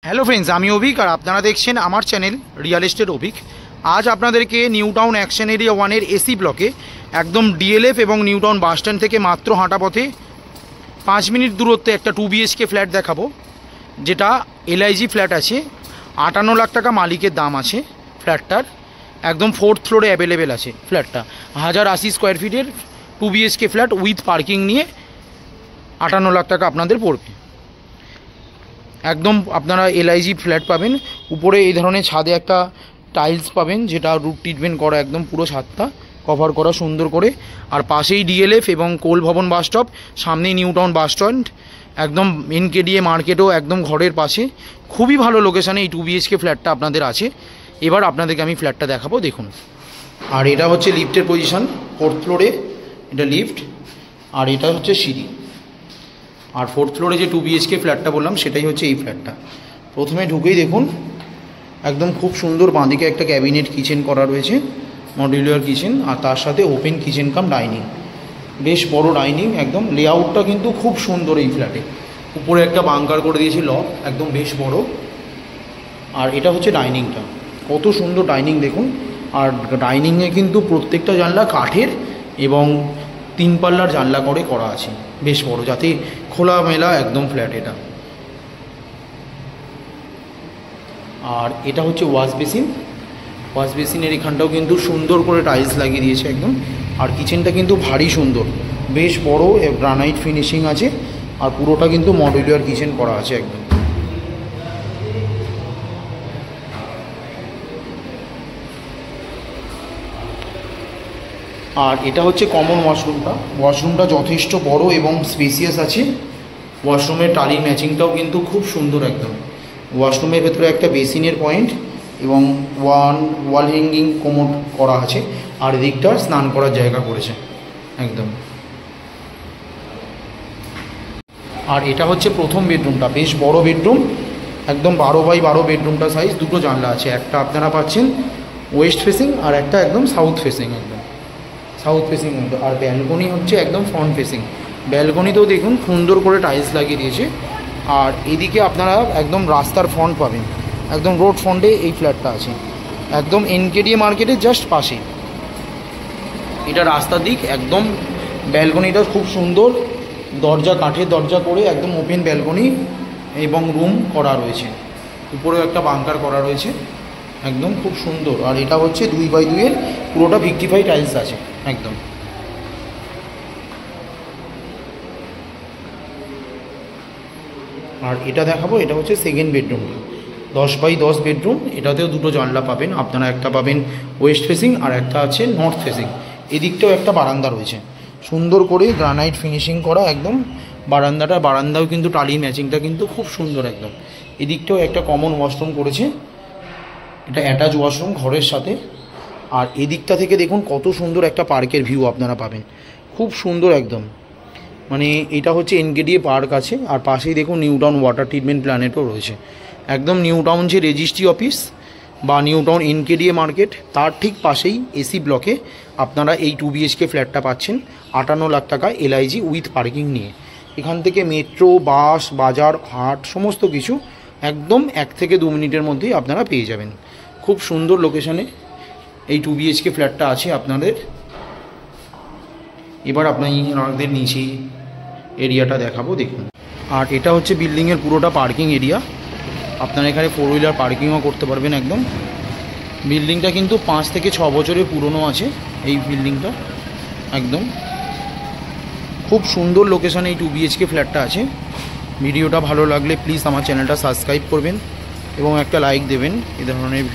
Hello friends, আমি অভিক আর আপনারা দেখছেন আমার চ্যানেল রিয়েল এস্টেট অভিক। আজ আপনাদেরকে নিউ টাউন অ্যাকশন এরিয়া 1-এর এসি ব্লকে একদম ডিএলএফ এবং নিউ টাউন বাস স্ট্যান্ড থেকে মাত্র হাঁটা পথে 5 মিনিট দূরত্বে একটা 2 BHK ফ্ল্যাট দেখাবো, যেটা এলআইজি ফ্ল্যাট আছে। 58 লাখ টাকা মালিকের দাম আছে ফ্ল্যাটটার। একদম 4th ফ্লোরে অ্যাভেলেবেল আছে ফ্ল্যাটটা। 1080 স্কোয়ার ফিটের 2 BHK ফ্ল্যাট উইথ পার্কিং নিয়ে 58 লাখ টাকা আপনাদের পড়বে। একদম আপনারা এলআইজি ফ্ল্যাট পাবেন। উপরে এই ধরনের ছাদে একটা টাইলস পাবেন, যেটা রুট ট্রিটমেন্ট করা, একদম পুরো ছাদটা কভার করা সুন্দর করে। আর পাশেই ডিএলএফ এবং কোল ভবন বাস স্টপ, সামনেই নিউ টাউন বাস স্ট্যান্ড, একদম এনকেডিএ মার্কেটও একদম ঘরের পাশে। খুবই ভালো লোকেশানে এই 2 BHK ফ্ল্যাটটা আপনাদের আছে। এবার আপনাদেরকে আমি ফ্ল্যাটটা দেখাবো, দেখুন। আর এটা হচ্ছে লিফটের পজিশন, 4th ফ্লোরে এটা লিফট, আর এটা হচ্ছে সিঁড়ি। আর 4th ফ্লোরে যে 2 BHK ফ্ল্যাটটা বললাম সেটাই হচ্ছে এই ফ্ল্যাটটা। প্রথমে ঢুকেই দেখুন একদম খুব সুন্দর বাঁদিকে একটা ক্যাবিনেট কিচেন করা রয়েছে, মডিউলার কিচেন, আর তার সাথে ওপেন কিচেন কাম ডাইনিং। বেশ বড় ডাইনিং, একদম লেআউটটা কিন্তু খুব সুন্দর এই ফ্ল্যাটে। উপরে একটা বাঙ্কার করে দিয়েছি, লক একদম বেশ বড়। আর এটা হচ্ছে ডাইনিংটা, কত সুন্দর ডাইনিং দেখুন। আর ডাইনিংয়ে কিন্তু প্রত্যেকটা জানলা কাঠের এবং 3 পাল্লার জানলা করে করা আছে, বেশ বড়, যাতে খোলামেলা একদম ফ্ল্যাট এটা। আর এটা হচ্ছে ওয়াশ বেসিন। ওয়াশ বেসিনের এখানটাও কিন্তু সুন্দর করে টাইলস লাগিয়ে দিয়েছে একদম। আর কিচেনটা কিন্তু ভারী সুন্দর, বেশ বড়, গ্রানাইট ফিনিশিং আছে। আর পুরোটা কিন্তু মডিউলার কিচেন করা আছে একদম। আর এটা হচ্ছে কমন ওয়াশরুমটা। ওয়াশরুমটা যথেষ্ট বড় এবং স্পেসিয়াস আছে। ওয়াশরুমের টালি ম্যাচিংটাও কিন্তু খুব সুন্দর একদম। ওয়াশরুমের ভেতরে একটা বেসিনের পয়েন্ট এবং ওয়াল হ্যাঙ্গিং কোমোড করা আছে। আর এদিকটা স্নান করার জায়গা করেছে একদম। আর এটা হচ্ছে প্রথম বেডরুমটা, বেশ বড় বেডরুম, একদম 12x12 বেডরুমটা সাইজ। দুটো জানলা আছে, একটা আপনারা পাচ্ছেন ওয়েস্ট ফেসিং আর একটা একদম সাউথ ফেসিং, একদম সাউথ ফেসিং। আর ব্যালকনি হচ্ছে একদম ফ্রন্ট ফেসিং। ব্যালকনিতেও দেখুন সুন্দর করে টাইলস লাগিয়ে দিয়েছে। আর এদিকে আপনারা একদম রাস্তার ফ্রন্ট পাবেন, একদম রোড ফ্রন্টে এই ফ্ল্যাটটা আছে, একদম এনকেডিএ মার্কেটের জাস্ট পাশে। এটা রাস্তার দিক একদম। ব্যালকনিটা খুব সুন্দর, দরজা কাঠের দরজা করে একদম ওপেন ব্যালকনি এবং রুম করা রয়েছে। উপরেও একটা বাঙ্কার করা রয়েছে, একদম খুব সুন্দর। আর এটা হচ্ছে 2x2-এর পুরোটা 55 টাইলস আছে একদম। আর এটা দেখাবো, এটা হচ্ছে সেকেন্ড বেডরুমটা, 10x10 বেডরুম। এটাতেও দুটো জানলা পাবেন আপনারা, একটা পাবেন ওয়েস্ট ফেসিং আর একটা আছে নর্থ ফেসিং। এদিকটাও একটা বারান্দা রয়েছে, সুন্দর করে গ্রানাইট ফিনিশিং করা একদম বারান্দাও কিন্তু টালি ম্যাচিংটা কিন্তু খুব সুন্দর একদম। এদিকটাও একটা কমন ওয়াশরুম করেছে, এটা অ্যাটাচ ওয়াশরুম ঘরের সাথে। আর এদিকটা থেকে দেখুন কত সুন্দর একটা পার্কের ভিউ আপনারা পাবেন, খুব সুন্দর একদম। মানে এটা হচ্ছে এনকেডিএ পার্ক আছে। আর পাশেই দেখুন নিউ টাউন ওয়াটার ট্রিটমেন্ট প্ল্যানেটও রয়েছে। একদম নিউ টাউন যে রেজিস্ট্রি অফিস বা নিউ টাউন এনকেডিএ মার্কেট, তার ঠিক পাশেই এসি ব্লকে আপনারা এই 2 BHK ফ্ল্যাটটা পাচ্ছেন 58 লাখ টাকা এলআইজি উইথ পার্কিং নিয়ে। এখান থেকে মেট্রো, বাস, বাজার, হাট সমস্ত কিছু একদম 1 থেকে 2 মিনিটের মধ্যেই আপনারা পেয়ে যাবেন। খুব সুন্দর লোকেশানে এই 2 BHK ফ্ল্যাটটা আছে আপনাদের। এবার আপনাদের নিচে এরিয়াটা দেখাবো, দেখুন। আর এটা হচ্ছে বিল্ডিংয়ের পুরোটা পার্কিং এরিয়া। আপনারা এখানে 4 হুইলার পার্কিংও করতে পারবেন একদম। বিল্ডিংটা কিন্তু 5 থেকে 6 বছরের পুরনো আছে এই বিল্ডিংটা একদম। খুব সুন্দর লোকেশানে এই 2 BHK ফ্ল্যাটটা আছে। ভিডিওটা ভালো লাগলে প্লিজ আমার চ্যানেলটা সাবস্ক্রাইব করবেন এবং একটা লাইক দেবেন। এ ধরনের